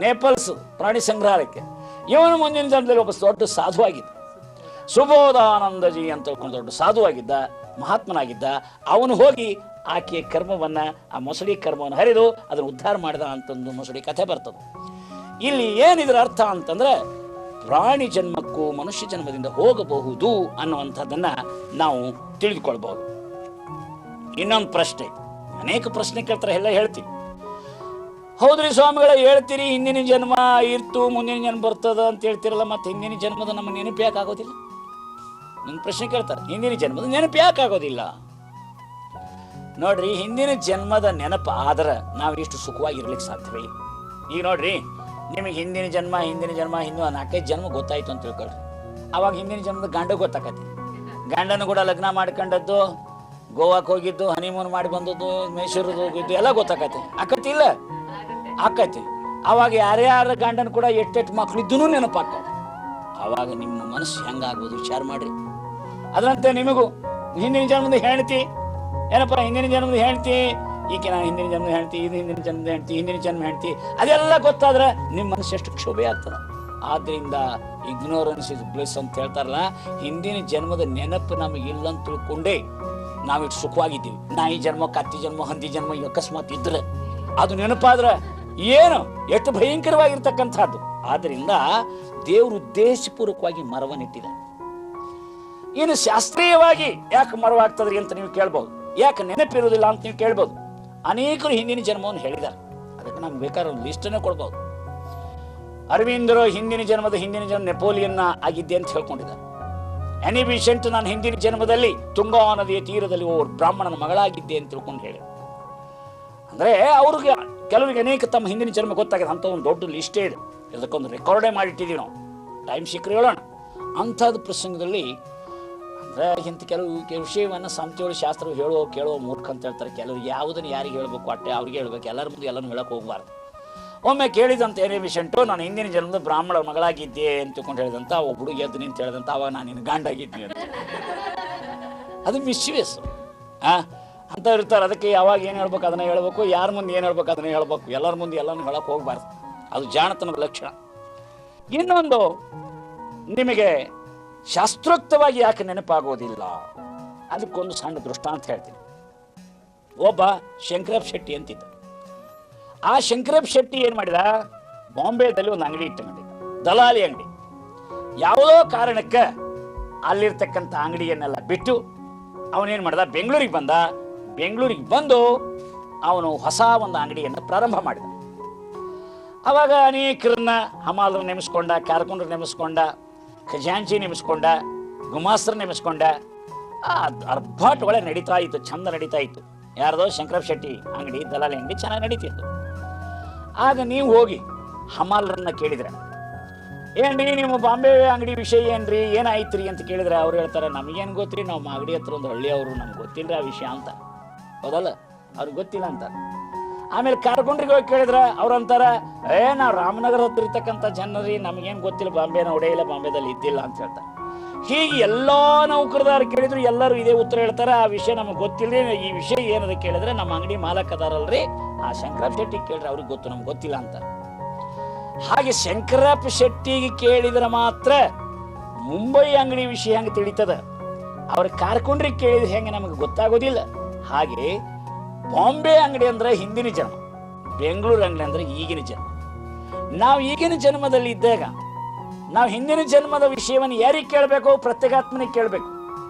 ನೇಪಲ್ಸ್ ಪ್ರಾಣಿ ಸಂಗ್ರಹಾಲಯಕ್ಕೆ. ಇವನು ಮುಂದಿನ ಜನ್ಮದಲ್ಲಿ ಒಬ್ಬ ದೊಡ್ಡ ಸಾಧುವಾಗಿತ್ತು. ಸುಬೋಧಾನಂದಜಿ ಅಂತ ತಿಳ್ಕೊಂಡು ದೊಡ್ಡ ಸಾಧುವಾಗಿದ್ದ, ಮಹಾತ್ಮನಾಗಿದ್ದ. ಅವನು ಹೋಗಿ ಆಕೆಯ ಕರ್ಮವನ್ನು, ಆ ಮೊಸಳಿ ಕರ್ಮವನ್ನು ಹರಿದು ಅದನ್ನು ಉದ್ಧಾರ ಮಾಡಿದ ಅಂತಂದು ಮೊಸಳಿ ಕಥೆ ಬರ್ತದೆ. ಇಲ್ಲಿ ಏನಿದ್ರ ಅರ್ಥ ಅಂತಂದ್ರೆ ಪ್ರಾಣಿ ಜನ್ಮಕ್ಕೂ ಮನುಷ್ಯ ಜನ್ಮದಿಂದ ಹೋಗಬಹುದು ಅನ್ನುವಂಥದ್ದನ್ನು ನಾವು ತಿಳಿದುಕೊಳ್ಬಹುದು. ಇನ್ನೊಂದು ಪ್ರಶ್ನೆ, ಅನೇಕ ಪ್ರಶ್ನೆ ಕೇಳ್ತಾರೆ, ಎಲ್ಲ ಹೇಳ್ತೀವಿ. ಹೌದ್ರಿ ಸ್ವಾಮಿಗಳ, ಹೇಳ್ತೀರಿ ಹಿಂದಿನ ಜನ್ಮ ಇರ್ತು ಮುಂದಿನ ಜನ್ಮ ಬರ್ತದ ಅಂತ ಹೇಳ್ತಿರಲ್ಲ, ಮತ್ತೆ ಹಿಂದಿನ ಜನ್ಮದ ನಮ್ಮ ನೆನಪು ಯಾಕೆ ಆಗೋದಿಲ್ಲ? ನನ್ನ ಪ್ರಶ್ನೆ ಕೇಳ್ತಾರೆ, ಹಿಂದಿನ ಜನ್ಮದ ನೆನಪು ಯಾಕೆ ಆಗೋದಿಲ್ಲ? ನೋಡ್ರಿ, ಹಿಂದಿನ ಜನ್ಮದ ನೆನಪು ಆದ್ರೆ ನಾವು ಇಷ್ಟು ಸುಖವಾಗಿರ್ಲಿಕ್ಕೆ ಸಾಧ್ಯವೇ? ಈಗ ನೋಡ್ರಿ, ನಿಮಗೆ ಹಿಂದಿನ ಜನ್ಮ ಇನ್ನೂ 4-5 ಜನ್ಮ ಗೊತ್ತಾಯ್ತು ಅಂತ ತಿಳ್ಕೊಳ್ರಿ. ಅವಾಗ ಹಿಂದಿನ ಜನ್ಮದ ಗಂಡ ಗೊತ್ತಾಕತಿ. ಗಂಡನ ಕೂಡ ಲಗ್ನ ಮಾಡ್ಕೊಂಡದ್ದು, ಗೋವಾಕ್ಕೆ ಹೋಗಿದ್ದು, ಹನಿಮೂನ್ ಮಾಡಿ ಬಂದದ್ದು, ಮೈಸೂರಿಗೆ ಹೋಗಿದ್ದು ಎಲ್ಲ ಗೊತ್ತಾಕತಿ. ಆಕತಿ ಇಲ್ಲ? ಆಕತಿ. ಅವಾಗ ಯಾರ್ಯಾರ ಗಂಡನ ಕೂಡ ಎಷ್ಟೆಷ್ಟು ಮಕ್ಕಳಿದ್ದೂ ನೆನಪಾಕ. ಅವಾಗ ನಿಮ್ಮ ಮನಸ್ಸು ಹೆಂಗಾಗ್ಬೋದು ವಿಚಾರ ಮಾಡ್ರಿ. ಅದರಂತೆ ನಿಮಗೂ ಹಿಂದಿನ ಜನ್ಮದ ಹೆಂಡತಿ ಏನಪ್ಪ, ಹಿಂದಿನ ಜನ್ಮದ ಹೆಂಡತಿ ಈಕೆ, ನಾನು ಹಿಂದಿನ ಜನ್ಮದ ಹೆಂಡತಿ, ಇದು ಹಿಂದಿನ ಜನ್ಮದ ಹೆಂಡತಿ, ಹಿಂದಿನ ಜನ್ಮ ಹೆಂಡತಿ, ಅದೆಲ್ಲ ಗೊತ್ತಾದ್ರೆ ನಿಮ್ಮ ಮನಸ್ಸು ಎಷ್ಟು ಕ್ಷೋಭೆ ಆಗ್ತದೆ. ಆದ್ರಿಂದ ಇಗ್ನೋರೆನ್ಸ್ ಇಸ್ ಬ್ಲಿಸ್ ಅಂತ ಹೇಳ್ತಾರಲ್ಲ, ಹಿಂದಿನ ಜನ್ಮದ ನೆನಪು ನಮಗಿಲ್ಲ ಅಂತ ತಿಳ್ಕೊಂಡೇ ನಾವಿಷ್ಟು ಸುಖವಾಗಿದ್ದೀವಿ. ನಾಯಿ ಜನ್ಮ, ಕತ್ತಿ ಜನ್ಮ, ಹಂದಿ ಜನ್ಮ ಅಕಸ್ಮಾತ್ ಇದ್ರೆ ಅದು ನೆನಪಾದ್ರೆ ಏನು ಎಷ್ಟು ಭಯಂಕರವಾಗಿರ್ತಕ್ಕಂಥದ್ದು. ಆದ್ರಿಂದ ದೇವರು ಉದ್ದೇಶಪೂರ್ವಕವಾಗಿ ಮರವನ್ನಿಟ್ಟಿದೆ. ಇನ್ನು ಶಾಸ್ತ್ರೀಯವಾಗಿ ಯಾಕೆ ಮರವಾಗ್ತದ್ರಿ ಅಂತ ನೀವು ಕೇಳ್ಬೋದು, ಯಾಕೆ ನೆನಪಿರುವುದಿಲ್ಲ ಅಂತ ನೀವು ಕೇಳ್ಬೋದು. ಅನೇಕರು ಹಿಂದಿನ ಜನ್ಮವನ್ನು ಹೇಳಿದ್ದಾರೆ, ಅದಕ್ಕೆ ನಮ್ಗೆ ಬೇಕಾದ್ರೆ ಒಂದು ಲಿಸ್ಟನ್ನೇ ಕೊಡ್ಬೋದು. ಅರವಿಂದರು ಹಿಂದಿನ ಜನ್ಮ ನೆಪೋಲಿಯನ್ನ ಆಗಿದ್ದೆ ಅಂತ ಹೇಳ್ಕೊಂಡಿದ್ದಾರೆ. ಎನಿ ಬಿಸೆಂಟ್ ನಾನು ಹಿಂದಿನ ಜನ್ಮದಲ್ಲಿ ತುಂಗಾ ನದಿಯ ತೀರದಲ್ಲಿ ಓ ಬ್ರಾಹ್ಮಣನ ಮಗಳಾಗಿದ್ದೆ ಅಂತ ತಿಳ್ಕೊಂಡು ಹೇಳಿ. ಅಂದ್ರೆ ಅವ್ರಿಗೆ ಕೆಲವರಿಗೆ ಅನೇಕ ತಮ್ಮ ಹಿಂದಿನ ಜನ್ಮ ಗೊತ್ತಾಗಿದೆ ಅಂತ ಒಂದು ದೊಡ್ಡ ಲಿಸ್ಟೇ ಇದೆ. ಇದಕ್ಕೊಂದು ರೆಕಾರ್ಡೇ ಮಾಡಿಟ್ಟಿದ್ದೀವಿ ನಾವು, ಟೈಮ್ ಸಿಕ್ಕರೆ ಹೇಳೋಣ. ಅಂಥದ್ದು ಪ್ರಸಂಗದಲ್ಲಿ ಅಂದರೆ ಇಂಥ ಕೆಲವು ವಿಷಯವನ್ನು ಸಂತೆಯೊಳ ಶಾಸ್ತ್ರ ಕೇಳುವ ಮೂರ್ಖ ಅಂತ ಹೇಳ್ತಾರೆ. ಕೆಲವ್ರಿಗೆ ಯಾವುದನ್ನು ಯಾರಿಗೆ ಹೇಳಬೇಕು ಅಟ್ಟೆ ಅವ್ರಿಗೆ ಹೇಳ್ಬೇಕು, ಎಲ್ಲರ ಮುಂದೆ ಎಲ್ಲನೂ ಹೇಳಕ್ಕೆ ಹೋಗ್ಬಾರ್ದು. ಒಮ್ಮೆ ಕೇಳಿದಂತ ಏನೇ ವಿಷಂಟು, ನಾನು ಹಿಂದಿನ ಜನ್ಮದ ಬ್ರಾಹ್ಮಣ ಮಗಳಾಗಿದ್ದೆ ಅಂತ ತಿಳ್ಕೊಂಡು ಹೇಳಿದಂತ ಒಬ್ಬ ಹುಡುಗಿ ಎದ್ದು ನಿಂತು ಹೇಳಿದಂತ, ಅವಾಗ ನಾನು ನಿನ್ನ ಗಂಡಾಗಿದ್ದೆ ಅಂತ. ಅದು ಮಿಸ್ಚಿವಿಯಸ್ ಅಂತ ಇರ್ತಾರೆ. ಅದಕ್ಕೆ ಯಾವಾಗ ಏನು ಹೇಳ್ಬೇಕು ಅದನ್ನ ಹೇಳ್ಬೇಕು, ಯಾರ ಮುಂದೆ ಏನು ಹೇಳ್ಬೇಕು ಅದನ್ನ ಹೇಳ್ಬೇಕು, ಎಲ್ಲರ ಮುಂದೆ ಎಲ್ಲನೂ ಹೇಳಕ್ಕೆ ಹೋಗ್ಬಾರ್ದು. ಅದು ಜಾಣತನದ ಲಕ್ಷಣ. ಇನ್ನೊಂದು, ನಿಮಗೆ ಶಾಸ್ತ್ರೋಕ್ತವಾಗಿ ಯಾಕೆ ನೆನಪಾಗೋದಿಲ್ಲ ಅದಕ್ಕೊಂದು ಸಣ್ಣ ದೃಷ್ಟಾಂತ ಹೇಳ್ತೀನಿ. ಒಬ್ಬ ಶಂಕರಪ್ಪ ಶೆಟ್ಟಿ ಅಂತಿದ್ದ. ಆ ಶಂಕರಪ್ಪ ಶೆಟ್ಟಿ ಏನು ಮಾಡಿದ, ಬಾಂಬೆದಲ್ಲಿ ಒಂದು ಅಂಗಡಿ ಇಟ್ಟುಕೊಂಡಿದ್ದ, ದಲಾಲಿ ಅಂಗಡಿ. ಯಾವುದೋ ಕಾರಣಕ್ಕೆ ಅಲ್ಲಿರ್ತಕ್ಕಂಥ ಅಂಗಡಿಯನ್ನೆಲ್ಲ ಬಿಟ್ಟು ಅವನೇನು ಮಾಡ್ದ, ಬೆಂಗಳೂರಿಗೆ ಬಂದ. ಬೆಂಗಳೂರಿಗೆ ಬಂದು ಅವನು ಹೊಸ ಒಂದು ಅಂಗಡಿಯನ್ನು ಪ್ರಾರಂಭ ಮಾಡಿದ. ಅವಾಗ ಅನೇಕರನ್ನ ಹಮಾಲರು ನೇಮಿಸ್ಕೊಂಡ, ಕಾರ್ಕೊಂಡ್ರು ನೇಮಿಸ್ಕೊಂಡ, ಖಜಾಂಚಿ ನೇಮಿಸ್ಕೊಂಡ, ಗುಮಾಸ್ತರ ನೇಮಿಸ್ಕೊಂಡ. ಅರ್ಭಾಟ್ ಒಳ್ಳೆ ನಡೀತಾ ಇತ್ತು, ಚಂದ ನಡೀತಾ ಇತ್ತು. ಯಾರ್ದೋ ಶಂಕರಪ್ಪ ಶೆಟ್ಟಿ ಅಂಗಡಿ, ದಲಾಲಿ ಅಂಗಡಿ ಚೆನ್ನಾಗಿ ನಡೀತಿತ್ತು. ಆಗ ನೀವು ಹೋಗಿ ಹಮಾಲರನ್ನ ಕೇಳಿದ್ರೆ, ಏನ್ರಿ ನಿಮ್ಮ ಬಾಂಬೆ ಅಂಗಡಿ ವಿಷಯ ಏನ್ರಿ, ಏನಾಯ್ತ್ರಿ ಅಂತ ಕೇಳಿದ್ರೆ ಅವ್ರು ಹೇಳ್ತಾರೆ, ನಮಗೇನು ಗೊತ್ತ್ರಿ, ನಾವು ಮಾಗಡಿ ಹತ್ರ ಒಂದು ಹಳ್ಳಿಯವರು, ನಮ್ಗೆ ಗೊತ್ತಿಲ್ಲರಿ ಆ ವಿಷಯ ಅಂತ. ಹೌದಲ್ಲ, ಅವ್ರಿಗೆ ಗೊತ್ತಿಲ್ಲ ಅಂತಾರೆ. ಆಮೇಲೆ ಕಾರ್ಕೊಂಡ್ರಿಗೆ ಹೋಗಿ ಕೇಳಿದ್ರೆ ಅವ್ರಂತಾರ, ನಾವು ರಾಮನಗರ ಹತ್ರ ಇರ್ತಕ್ಕಂಥ ಜನರಿ, ನಮಗೇನು ಗೊತ್ತಿಲ್ಲ, ಬಾಂಬೆನ ಹೊಡೆಯಿಲ್ಲ, ಬಾಂಬೆದಲ್ಲಿ ಇದ್ದಿಲ್ಲ ಅಂತ ಹೇಳ್ತಾರೆ. ಹೀಗೆ ಎಲ್ಲ ನೌಕರದಾರ ಕೇಳಿದ್ರು ಎಲ್ಲರೂ ಇದೇ ಉತ್ತರ ಹೇಳ್ತಾರೆ, ಆ ವಿಷಯ ನಮಗೆ ಗೊತ್ತಿಲ್ಲರಿ. ಈ ವಿಷಯ ಏನದ ಕೇಳಿದ್ರೆ, ನಮ್ಮ ಅಂಗಡಿ ಮಾಲಕದಾರಲ್ರಿ ಆ ಶಂಕರಪ್ಪ ಶೆಟ್ಟಿ ಕೇಳ್ರಿ, ಅವ್ರಿಗೆ ಗೊತ್ತು, ನಮ್ಗೆ ಗೊತ್ತಿಲ್ಲ ಅಂತ. ಹಾಗೆ ಶಂಕರಪ್ಪ ಶೆಟ್ಟಿಗೆ ಕೇಳಿದ್ರೆ ಮಾತ್ರ ಮುಂಬೈ ಅಂಗಡಿ ವಿಷಯ ಹೆಂಗೆ ತಿಳಿತದ, ಅವ್ರ ಕಾರ್ಕೊಂಡ್ರಿಗೆ ಕೇಳಿದ್ರೆ ಹೆಂಗೆ ನಮಗೆ ಗೊತ್ತಾಗೋದಿಲ್ಲ. ಹಾಗೆ ಬಾಂಬೆ ಅಂಗಡಿ ಅಂದ್ರೆ ಹಿಂದಿನ ಜನ್ಮ, ಬೆಂಗಳೂರು ಅಂಗಡಿ ಅಂದ್ರೆ ಈಗಿನ ಜನ್ಮ. ನಾವು ಈಗಿನ ಜನ್ಮದಲ್ಲಿ ಇದ್ದಾಗ ನಾವು ಹಿಂದಿನ ಜನ್ಮದ ವಿಷಯವನ್ನು ಯಾರಿಗೆ ಕೇಳಬೇಕು, ಪ್ರತ್ಯೇಗಾತ್ಮನಿಗೆ ಕೇಳಬೇಕು.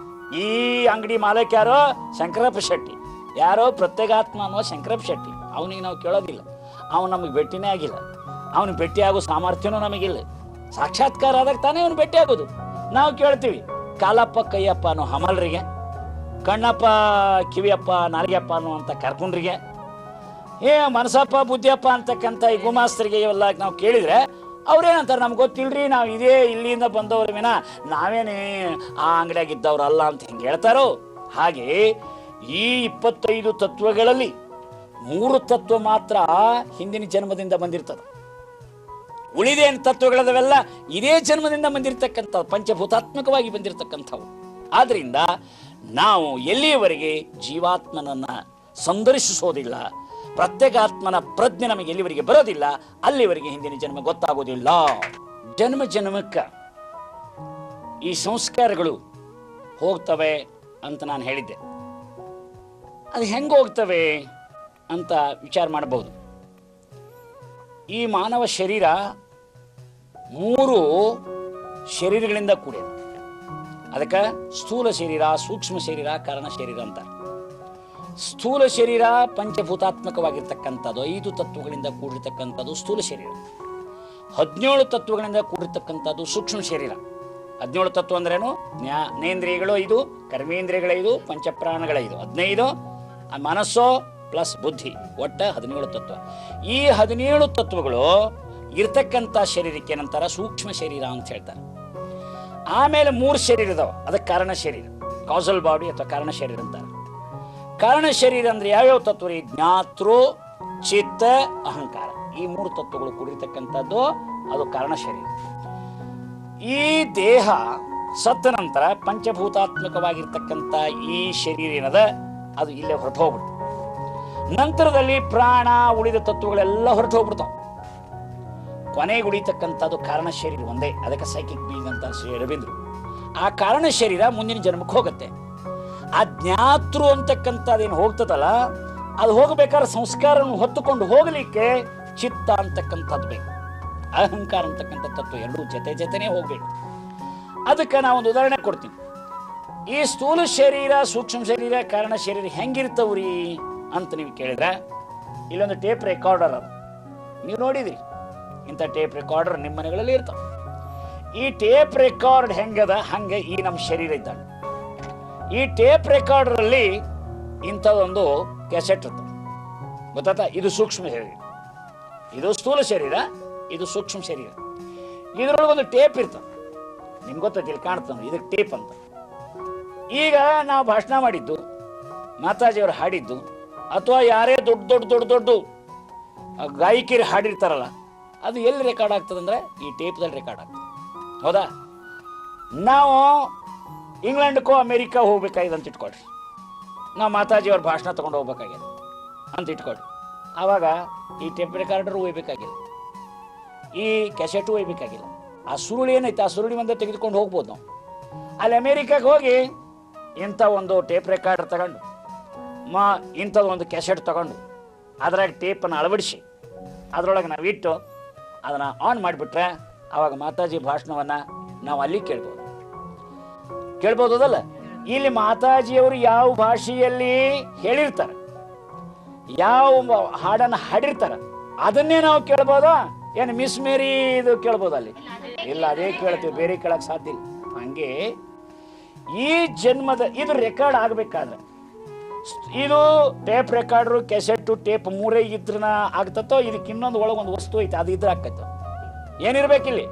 ಈ ಅಂಗಡಿ ಮಾಲಕ್ ಯಾರೋ ಶಂಕರಪ್ಪ ಶೆಟ್ಟಿ, ಯಾರೋ ಪ್ರತ್ಯೇಗಾತ್ಮ ಅನ್ನೋ ಶಂಕರಪ್ಪ ಶೆಟ್ಟಿ, ಅವನಿಗೆ ನಾವು ಕೇಳೋದಿಲ್ಲ. ಅವನು ನಮಗೆ ಭೇಟಿನೇ ಆಗಿಲ್ಲ, ಅವನು ಭೇಟಿ ಆಗೋ ಸಾಮರ್ಥ್ಯನೂ ನಮಗಿಲ್ಲ. ಸಾಕ್ಷಾತ್ಕಾರ ಆದಾಗ ತಾನೇ ಅವನು ಭೇಟಿ ಆಗೋದು. ನಾವು ಕೇಳ್ತೀವಿ ಕಾಲಪ್ಪ ಕೈಯಪ್ಪ ಅನ್ನೋ ಹಮಲ್ರಿಗೆ, ಕಣ್ಣಪ್ಪ ಕಿವಿಯಪ್ಪ ನಾಲಿಗೆಯಪ್ಪ ಅನ್ನುವಂಥ ಕರ್ಕೊಂಡ್ರಿಗೆ, ಮನಸಪ್ಪ ಬುದ್ಧಿಯಪ್ಪ ಅಂತಕ್ಕಂಥ ಈ ಗುಮಾಸ್ತರಿಗೆ ಇವೆಲ್ಲ ನಾವು ಕೇಳಿದ್ರೆ ಅವ್ರೇನಂತಾರೆ, ನಮ್ಗೆ ಗೊತ್ತಿಲ್ರಿ, ನಾವು ಇದೇ ಇಲ್ಲಿಂದ ಬಂದವ್ರ ವಿನ ನಾವೇನೇ ಆ ಅಂಗಡಿಯಾಗಿದ್ದವ್ರಲ್ಲ ಅಂತ ಹಿಂಗೆ ಹೇಳ್ತಾರೋ. ಹಾಗೆ ಈ 25 ತತ್ವಗಳಲ್ಲಿ 3 ತತ್ವ ಮಾತ್ರ ಹಿಂದಿನ ಜನ್ಮದಿಂದ ಬಂದಿರ್ತದೆ. ಉಳಿದೇನು ತತ್ವಗಳದವೆಲ್ಲ ಇದೇ ಜನ್ಮದಿಂದ ಬಂದಿರತಕ್ಕಂಥ ಪಂಚಭೂತಾತ್ಮಕವಾಗಿ ಬಂದಿರತಕ್ಕಂಥವು. ಆದ್ರಿಂದ ನಾವು ಎಲ್ಲಿಯವರೆಗೆ ಜೀವಾತ್ಮನನ್ನ ಸಂದರ್ಶಿಸೋದಿಲ್ಲ, ಪ್ರತ್ಯೇಕಾತ್ಮನ ಪ್ರಜ್ಞೆ ನಮಗೆ ಎಲ್ಲಿವರೆಗೆ ಬರೋದಿಲ್ಲ, ಅಲ್ಲಿವರೆಗೆ ಹಿಂದಿನ ಜನ್ಮ ಗೊತ್ತಾಗೋದಿಲ್ಲ. ಜನ್ಮ ಜನ್ಮಕ್ಕೆ ಈ ಸಂಸ್ಕಾರಗಳು ಹೋಗ್ತವೆ ಅಂತ ನಾನು ಹೇಳಿದ್ದೆ. ಅದು ಹೆಂಗೆ ಹೋಗ್ತವೆ ಅಂತ ವಿಚಾರ ಮಾಡಬಹುದು. ಈ ಮಾನವ ಶರೀರ 3 ಶರೀರಗಳಿಂದ ಕೂಡಿದೆ. ಅದಕ್ಕೆ ಸ್ಥೂಲ ಶರೀರ, ಸೂಕ್ಷ್ಮ ಶರೀರ, ಕಾರಣ ಶರೀರ ಅಂತ. ಸ್ಥೂಲ ಶರೀರ ಪಂಚಭೂತಾತ್ಮಕವಾಗಿರ್ತಕ್ಕಂಥದ್ದು, 5 ತತ್ವಗಳಿಂದ ಕೂಡಿರ್ತಕ್ಕಂಥದ್ದು ಸ್ಥೂಲ ಶರೀರ. 17 ತತ್ವಗಳಿಂದ ಕೂಡಿರ್ತಕ್ಕಂಥದ್ದು ಸೂಕ್ಷ್ಮ ಶರೀರ. 17 ತತ್ವ ಅಂದ್ರೇನು? ಜ್ಞಾನೇಂದ್ರಿಯಗಳು 5, ಕರ್ಮೇಂದ್ರಿಯಗಳ 5, ಪಂಚಪ್ರಾಣಗಳ 5, 15 ಮನಸ್ಸು ಪ್ಲಸ್ ಬುದ್ಧಿ, ಒಟ್ಟ 17 ತತ್ವ. ಈ 17 ತತ್ವಗಳು ಇರ್ತಕ್ಕಂಥ ಶರೀರಕ್ಕೆ ಏನಂತಾರ? ಸೂಕ್ಷ್ಮ ಶರೀರ ಅಂತ ಹೇಳ್ತಾರೆ. ಆಮೇಲೆ 3 ಶರೀರ ಇದಾವ, ಅದಕ್ಕೆ ಕಾರಣ ಶರೀರ, ಕಾಸಲ್ ಬಾಡಿ ಅಥವಾ ಕಾರಣ ಶರೀರ ಅಂತಾರೆ. ಕಾರಣ ಶರೀರ ಅಂದ್ರೆ ಯಾವ್ಯಾವ ತತ್ವ ರೀ? ಜ್ಞಾತೃ, ಚಿತ್ತ, ಅಹಂಕಾರ. ಈ 3 ತತ್ವಗಳು ಕೂಡಿರ್ತಕ್ಕಂಥದ್ದು ಅದು ಕಾರಣ ಶರೀರ. ಈ ದೇಹ ಸತ್ತ ನಂತರ ಪಂಚಭೂತಾತ್ಮಕವಾಗಿರ್ತಕ್ಕಂಥ ಈ ಶರೀರ ಏನದ ಅದು ಇಲ್ಲೇ ಹೊರಟು ಹೋಗ್ಬಿಡ್ತು. ನಂತರದಲ್ಲಿ ಪ್ರಾಣ, ಉಳಿದ ತತ್ವಗಳೆಲ್ಲ ಹೊರಟು ಹೋಗ್ಬಿಡ್ತಾವ. ಕೊನೆಗೆ ಉಳಿತಕ್ಕಂಥದ್ದು ಕಾರಣ ಶರೀರ ಒಂದೇ. ಅದಕ್ಕೆ ಸೈಕಿಕ್ ಬೀಯಿಂಗ್ ಅಂತ ಶ್ರೀ ಅರವಿಂದ್ರು. ಆ ಕಾರಣ ಶರೀರ ಮುಂದಿನ ಜನ್ಮಕ್ಕೆ ಹೋಗುತ್ತೆ. ಆ ಜ್ಞಾತೃ ಅಂತಕ್ಕಂಥದ್ದೇನು ಹೋಗ್ತದಲ್ಲ, ಅದು ಹೋಗಬೇಕಾದ್ರೆ ಸಂಸ್ಕಾರವನ್ನು ಹೊತ್ತುಕೊಂಡು ಹೋಗಲಿಕ್ಕೆ ಚಿತ್ತ ಅಂತಕ್ಕಂಥದ್ದು ಬೇಕು, ಅಹಂಕಾರ ಅಂತಕ್ಕಂಥ ತತ್ವ ಎರಡೂ ಜೊತೆನೇ ಹೋಗ್ಬೇಕು. ಅದಕ್ಕೆ ನಾವು ಒಂದು ಉದಾಹರಣೆ ಕೊಡ್ತೀನಿ. ಈ ಸ್ಥೂಲ ಶರೀರ, ಸೂಕ್ಷ್ಮ ಶರೀರ, ಕಾರಣ ಶರೀರ ಹೆಂಗಿರ್ತವ್ರಿ ಅಂತ ನೀವು ಕೇಳಿದ್ರೆ, ಇಲ್ಲೊಂದು ಟೇಪ್ ರೆಕಾರ್ಡರ್ ಅದು ನೀವು ನೋಡಿದ್ರಿ. ಇಂಥ ಟೇಪ್ ರೆಕಾರ್ಡರ್ ನಿಮ್ಮ ಮನೆಗಳಲ್ಲಿ ಇರ್ತಾವ. ಈ ಟೇಪ್ ರೆಕಾರ್ಡ್ ಹೆಂಗದ ಹಂಗೆ ಈ ನಮ್ಮ ಶರೀರ ಇದ್ದಾಗ. ಈ ಟೇಪ್ ರೆಕಾರ್ಡರ್ ಅಲ್ಲಿ ಇಂಥದೊಂದು ಕ್ಯಾಸೆಟ್ ಇರ್ತದೆ, ಗೊತ್ತಾತ? ಇದು ಸೂಕ್ಷ್ಮ ಶರೀರ, ಇದು ಸ್ಥೂಲ ಶರೀರ, ಇದು ಸೂಕ್ಷ್ಮ ಶರೀರ. ಇದರೊಳಗೊಂದು ಟೇಪ್ ಇರ್ತದೆ, ನಿಮ್ಗೆ ಗೊತ್ತೈತಿ, ಇಲ್ಲಿ ಕಾಣ್ತಾನೆ, ಇದಕ್ಕೆ ಟೇಪ್ ಅಂತ. ಈಗ ನಾವು ಭಾಷಣ ಮಾಡಿದ್ದು, ಮಾತಾಜಿಯವರು ಹಾಡಿದ್ದು, ಅಥವಾ ಯಾರೇ ದೊಡ್ಡ ಗಾಯಕಿಯರು ಹಾಡಿರ್ತಾರಲ್ಲ, ಅದು ಎಲ್ಲಿ ರೆಕಾರ್ಡ್ ಆಗ್ತದಂದ್ರೆ ಈ ಟೇಪ್ದಲ್ಲಿ ರೆಕಾರ್ಡ್ ಆಗ್ತದೆ. ಹೌದಾ? ನಾವು ಇಂಗ್ಲೆಂಡ್ಕೋ ಅಮೇರಿಕಾ ಹೋಗ್ಬೇಕಾಗಿದೆ ಅಂತ ಇಟ್ಕೊಳ್ರಿ, ನಾವು ಮಾತಾಜಿಯವ್ರ ಭಾಷಣ ತೊಗೊಂಡು ಹೋಗ್ಬೇಕಾಗಿದೆ ಅಂತ ಇಟ್ಕೊಳ್ರಿ. ಆವಾಗ ಈ ಟೇಪ್ ರೆಕಾರ್ಡರ್ ಒಯ್ಬೇಕಾಗಿಲ್ಲ, ಈ ಕ್ಯಾಸೆಟು ಒಯ್ಬೇಕಾಗಿಲ್ಲ. ಆ ಸುರುಳಿ ಏನೈತೆ, ಆ ಸುರುಳಿ ಒಂದೇ ತೆಗೆದುಕೊಂಡು ಹೋಗ್ಬೋದು ನಾವು. ಅಲ್ಲಿ ಅಮೇರಿಕಾಗೆ ಹೋಗಿ ಇಂಥ ಒಂದು ಟೇಪ್ ರೆಕಾರ್ಡರ್ ತಗೊಂಡು ಇಂಥದ್ದು ಒಂದು ಕ್ಯಾಸೆಟ್ ತಗೊಂಡು ಅದ್ರಾಗ ಟೇಪನ್ನು ಅಳವಡಿಸಿ ಅದರೊಳಗೆ ನಾವು ಇಟ್ಟು ಅದನ್ನು ಆನ್ ಮಾಡಿಬಿಟ್ರೆ ಆವಾಗ ಮಾತಾಜಿ ಭಾಷಣವನ್ನು ನಾವು ಅಲ್ಲಿ ಕೇಳ್ಬೋದಲ್ಲ. ಇಲ್ಲಿ ಮಾತಾಜಿಯವರು ಯಾವ ಭಾಷೆಯಲ್ಲಿ ಹೇಳಿರ್ತಾರೆ, ಯಾವ ಹಾಡನ್ನು ಹಾಡಿರ್ತಾರೆ, ಅದನ್ನೇ ನಾವು ಕೇಳ್ಬೋದಾ? ಏನು ಮಿಸ್ ಮೇರಿ ಇದು ಕೇಳ್ಬೋದು ಅಲ್ಲಿ? ಇಲ್ಲ, ಅದೇ ಕೇಳ್ತೀವಿ, ಬೇರೆ ಕೇಳಕ್ಕೆ ಸಾಧ್ಯ ಇಲ್ಲ. ಹಂಗೆ ಈ ಜನ್ಮದ ಇದು ರೆಕಾರ್ಡ್ ಆಗಬೇಕಾದ್ರೆ ಇದು ಟೇಪ್ ರೆಕಾರ್ಡ್ರು, ಕೆಸೆಟ್ಟು, ಟೇಪ್ 3 ಇದ್ರನ ಆಗ್ತತ್ತೋ? ಇದಕ್ಕೆ ಇನ್ನೊಂದು ಒಳಗೊಂದು ವಸ್ತು ಐತೆ, ಅದು ಇದ್ರೆ ಆಗ್ತೈತೋ? ಏನಿರ್ಬೇಕಿಲ್ಲಿ?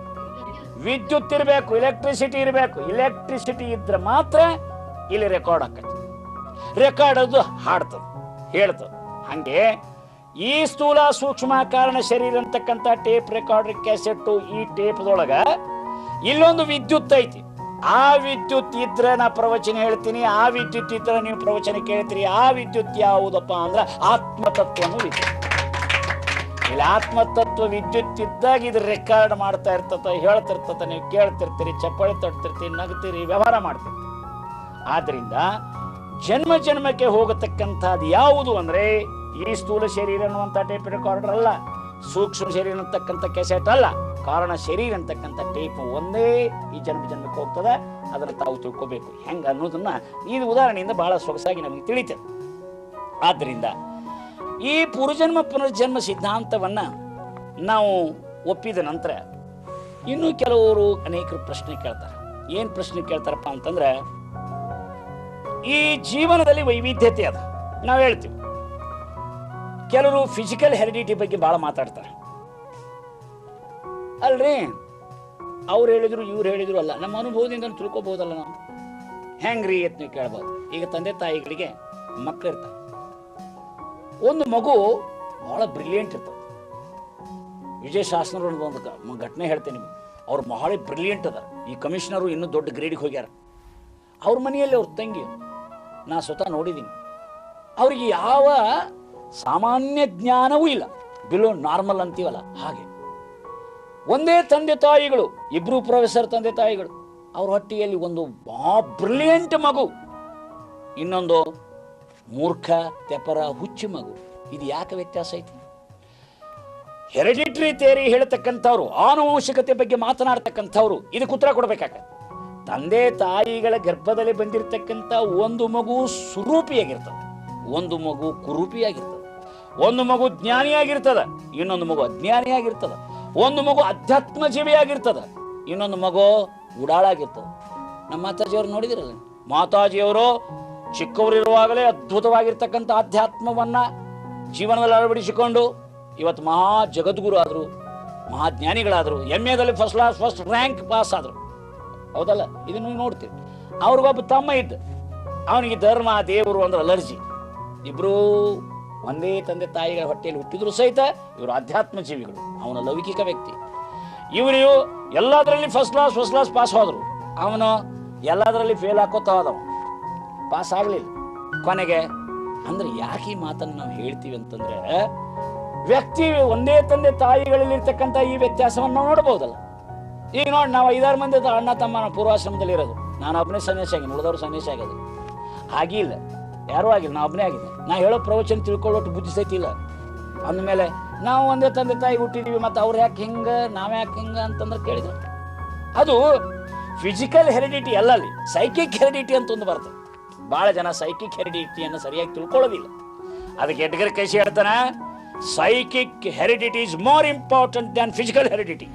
ವಿದ್ಯುತ್ ಇರಬೇಕು, ಎಲೆಕ್ಟ್ರಿಸಿಟಿ ಇರಬೇಕು. ಎಲೆಕ್ಟ್ರಿಸಿಟಿ ಇದ್ರೆ ಮಾತ್ರ ಇಲ್ಲಿ ರೆಕಾರ್ಡ್ ಆಕೈತಿ. ರೆಕಾರ್ಡ್ ಅದು ಹಾಡ್ತದೆ, ಹೇಳ್ತದೆ. ಹಂಗೆ ಈ ಸ್ಥೂಲ, ಸೂಕ್ಷ್ಮ, ಕಾರಣ ಶರೀರ ಅಂತಕ್ಕಂಥ ಟೇಪ್ ರೆಕಾರ್ಡರ್, ಕ್ಯಾಸೆಟ್ಟು, ಈ ಟೇಪ್ದೊಳಗ ಇಲ್ಲೊಂದು ವಿದ್ಯುತ್ ಐತಿ. ಆ ವಿದ್ಯುತ್ ಇದ್ರೆ ನಾ ಪ್ರವಚನ ಹೇಳ್ತೀನಿ, ಆ ವಿದ್ಯುತ್ ಇದ್ರೆ ನೀವು ಪ್ರವಚನ ಕೇಳ್ತೀರಿ. ಆ ವಿದ್ಯುತ್ ಯಾವುದಪ್ಪ ಅಂದ್ರೆ ಆತ್ಮತತ್ವನು ವಿದ್ಯುತ್. ಇಲ್ಲಿ ಆತ್ಮತತ್ವ ವಿದ್ಯುತ್ ಇದ್ದಾಗ ಇದು ರೆಕಾರ್ಡ್ ಮಾಡ್ತಾ ಇರ್ತತ, ಹೇಳ್ತಿರ್ತತ, ನೀವು ಕೇಳ್ತಿರ್ತೀರಿ, ಚಪ್ಪಾಳೆ ತಡ್ತಿರ್ತೀರಿ, ನಗ್ತೀರಿ, ವ್ಯವಹಾರ ಮಾಡ್ತೀರಿ. ಆದ್ರಿಂದ ಜನ್ಮಕ್ಕೆ ಹೋಗತಕ್ಕಂಥದ್ದು ಯಾವುದು ಅಂದ್ರೆ ಈ ಸ್ಥೂಲ ಶರೀರ ಅನ್ನುವಂಥ ಟೇಪ್ ರೆಕಾರ್ಡರ್ ಅಲ್ಲ, ಸೂಕ್ಷ್ಮ ಶರೀರ ಅಂತಕ್ಕಂಥ ಕೆಸೆಟ್ ಅಲ್ಲ, ಕಾರಣ ಶರೀರ ಅಂತಕ್ಕಂಥ ಟೇಪ್ ಒಂದೇ ಈ ಜನ್ಮಕ್ಕೆ ಹೋಗ್ತದೆ. ಅದನ್ನು ತಾವು ತಿಳ್ಕೋಬೇಕು ಹೆಂಗೆ ಅನ್ನೋದನ್ನ ಈ ಉದಾಹರಣೆಯಿಂದ ಬಹಳ ಸೊಗಸಾಗಿ ನಮಗೆ ತಿಳಿತದೆ. ಆದ್ದರಿಂದ ಈ ಪೂರ್ವಜನ್ಮ ಪುನರ್ಜನ್ಮ ಸಿದ್ಧಾಂತವನ್ನ ನಾವು ಒಪ್ಪಿದ ನಂತರ ಇನ್ನೂ ಕೆಲವರು ಅನೇಕರು ಪ್ರಶ್ನೆ ಕೇಳ್ತಾರೆ. ಏನು ಪ್ರಶ್ನೆ ಕೇಳ್ತಾರಪ್ಪ ಅಂತಂದ್ರೆ, ಈ ಜೀವನದಲ್ಲಿ ವೈವಿಧ್ಯತೆ ಅದ. ನಾವು ಹೇಳ್ತೀವಿ, ಕೆಲವರು ಫಿಸಿಕಲ್ ಹೆರಿಡಿಟಿ ಬಗ್ಗೆ ಬಹಳ ಮಾತಾಡ್ತಾರೆ. ಅಲ್ರಿ, ಅವ್ರು ಹೇಳಿದ್ರು ಇವ್ರು ಹೇಳಿದ್ರು ಅಲ್ಲ, ನಮ್ಮ ಅನುಭವದಿಂದ ತಿಳ್ಕೊಬಹುದಲ್ಲ ನಾವು. ಹೆಂಗ್ರಿ ಅಂತ ನೀವು ಕೇಳ್ಬೋದು. ಈಗ ತಂದೆ ತಾಯಿಗಳಿಗೆ ಮಕ್ಕಳು ಇರ್ತಾರೆ. ಒಂದು ಮಗು ಬಹಳ ಬ್ರಿಲಿಯಂಟ್ ಇರ್ತದೆ. ವಿಜಯ್ ಶಾಸ್ತ್ರರು ಒಂದು ಘಟನೆ ಹೇಳ್ತೇನೆ ನಿಮಗೆ. ಅವ್ರು ಬಹಳ ಬ್ರಿಲಿಯಂಟ್ ಅದ. ಈ ಕಮಿಷನರು ಇನ್ನೂ ದೊಡ್ಡ ಗ್ರೇಡಿಗೆ ಹೋಗ್ಯಾರ. ಅವ್ರ ಮನೆಯಲ್ಲಿ ಅವ್ರ ತಂಗಿ ನಾ ಸ್ವತಃ ನೋಡಿದ್ದೀನಿ. ಅವ್ರಿಗೆ ಯಾವ ಸಾಮಾನ್ಯ ಜ್ಞಾನವೂ ಇಲ್ಲ, ಬಿಲೋ ನಾರ್ಮಲ್ ಅಂತೀವಲ್ಲ ಹಾಗೆ. ಒಂದೇ ತಂದೆ ತಾಯಿಗಳು, ಇಬ್ರು ಪ್ರೊಫೆಸರ್ ತಂದೆ ತಾಯಿಗಳು. ಅವ್ರ ಹೊಟ್ಟೆಯಲ್ಲಿ ಒಂದು ಬ್ರಿಲಿಯಂಟ್ ಮಗು, ಇನ್ನೊಂದು ಮೂರ್ಖ ತೆಪರ ಹುಚ್ಚು ಮಗು. ಇದು ಯಾಕೆ ವ್ಯತ್ಯಾಸ ಐತಿ? ಹೆರಿಡಿಟ್ರಿ ಥಿಯರಿ ಹೇಳ್ತಕ್ಕಂಥವ್ರು, ಆನುವಂಶಿಕತೆ ಬಗ್ಗೆ ಮಾತನಾಡ್ತಕ್ಕಂಥವ್ರು ಇದಕ್ಕೆ ಉತ್ತರ ಕೊಡ್ಬೇಕಾಗತ್ತೆ. ತಂದೆ ತಾಯಿಗಳ ಗರ್ಭದಲ್ಲಿ ಬಂದಿರತಕ್ಕಂಥ ಒಂದು ಮಗು ಸುರೂಪಿಯಾಗಿರ್ತದೆ, ಒಂದು ಮಗು ಕುರೂಪಿಯಾಗಿರ್ತದೆ, ಒಂದು ಮಗು ಜ್ಞಾನಿಯಾಗಿರ್ತದ, ಇನ್ನೊಂದು ಮಗು ಅಜ್ಞಾನಿಯಾಗಿರ್ತದ, ಒಂದು ಮಗು ಅಧ್ಯಾತ್ಮ ಜೀವಿಯಾಗಿರ್ತದ, ಇನ್ನೊಂದು ಮಗು ಉಡಾಳಾಗಿರ್ತದೆ. ನಮ್ಮ ಮಾತಾಜಿಯವರು ನೋಡಿದಿರಲ್ಲ, ಮಾತಾಜಿಯವರು ಚಿಕ್ಕವರಿರುವಾಗಲೇ ಅದ್ಭುತವಾಗಿರ್ತಕ್ಕಂಥ ಆಧ್ಯಾತ್ಮವನ್ನ ಜೀವನದಲ್ಲಿ ಅಳವಡಿಸಿಕೊಂಡು ಇವತ್ತು ಮಹಾ ಜಗದ್ಗುರು ಆದರು, ಮಹಾಜ್ಞಾನಿಗಳಾದರು, MAದಲ್ಲಿ ಫಸ್ಟ್ ರ್ಯಾಂಕ್ ಪಾಸ್ ಆದರು. ಹೌದಲ್ಲ? ಇದನ್ನು ನೋಡ್ತೀವಿ. ಅವ್ರಿಗೊಬ್ಬ ತಮ್ಮ ಇದ್ದ, ಅವನಿಗೆ ಧರ್ಮ ದೇವರು ಅಂದ್ರೆ ಅಲರ್ಜಿ. ಇಬ್ಬರೂ ಒಂದೇ ತಂದೆ ತಾಯಿಗಳ ಹೊಟ್ಟೆಯಲ್ಲಿ ಹುಟ್ಟಿದ್ರು ಸಹಿತ ಇವರು ಆಧ್ಯಾತ್ಮ ಜೀವಿಗಳು, ಅವನ ಲೌಕಿಕ ವ್ಯಕ್ತಿ. ಇವರು ಎಲ್ಲದರಲ್ಲಿ ಫಸ್ಟ್ ಕ್ಲಾಸ್ ಪಾಸ್ ಹೋದರು, ಅವನು ಎಲ್ಲದರಲ್ಲಿ ಫೇಲ್ ಹಾಕೋತ ಹೋದವ, ಪಾಸ್ ಆಗಲಿಲ್ಲ ಕೊನೆಗೆ. ಅಂದ್ರೆ ಯಾಕೆ ಈ ಮಾತನ್ನು ನಾವು ಹೇಳ್ತೀವಿ ಅಂತಂದ್ರೆ, ವ್ಯಕ್ತಿ ಒಂದೇ ತಂದೆ ತಾಯಿಗಳಲ್ಲಿ ಇರ್ತಕ್ಕಂಥ ಈ ವ್ಯತ್ಯಾಸವನ್ನು ನಾವು ನೋಡ್ಬೋದಲ್ಲ. ಈಗ ನೋಡಿ, ನಾವು 5-6 ಮಂದಿ ಅಣ್ಣ ತಮ್ಮ ಪೂರ್ವಾಶ್ರಮದಲ್ಲಿ ಇರೋದು, ನಾನು ಒಬ್ಬನೇ ಸನ್ಯಾಸಿ ಆಗಿನಿ, ಉಳಿದವರು ಸನ್ಯಾಸಿ ಆಗೋದು ಆಗಿಲ್ಲ, ಯಾರೂ ಆಗಿಲ್ಲ, ನಾ ಒಬ್ಬನೇ ಆಗಿದ್ದೆ. ನಾ ಹೇಳೋ ಪ್ರವಚನ ತಿಳ್ಕೊಳ್ಳೋಟ್ಟು ಬುದ್ಧಿ ಸಹಿತ ಇಲ್ಲ. ಅಂದಮೇಲೆ ನಾವು ಒಂದೇ ತಂದೆ ತಾಯಿ ಹುಟ್ಟಿದೀವಿ, ಮತ್ತು ಅವ್ರು ಯಾಕೆ ಹಿಂಗೆ ನಾವೇ ಯಾಕೆ ಹಿಂಗೆ ಅಂತಂದ್ರೆ ಕೇಳಿದ್ರು. ಅದು ಫಿಸಿಕಲ್ ಹೆರಿಡಿಟಿ ಅಲ್ಲಲ್ಲಿ, ಸೈಕಿಕ್ ಹೆರಿಡಿಟಿ ಅಂತ ಒಂದು ಬರ್ತದೆ. ಭಾಳ ಜನ ಸೈಕಿಕ್ ಹೆರಿಡಿಟಿಯನ್ನು ಸರಿಯಾಗಿ ತಿಳ್ಕೊಳ್ಳೋದಿಲ್ಲ. ಅದಕ್ಕೆ ಎಡ್ಗರ್ ಕೈಸಿ ಹೇಳ್ತಾನೆ, psychic heredity is more important than physical heredity.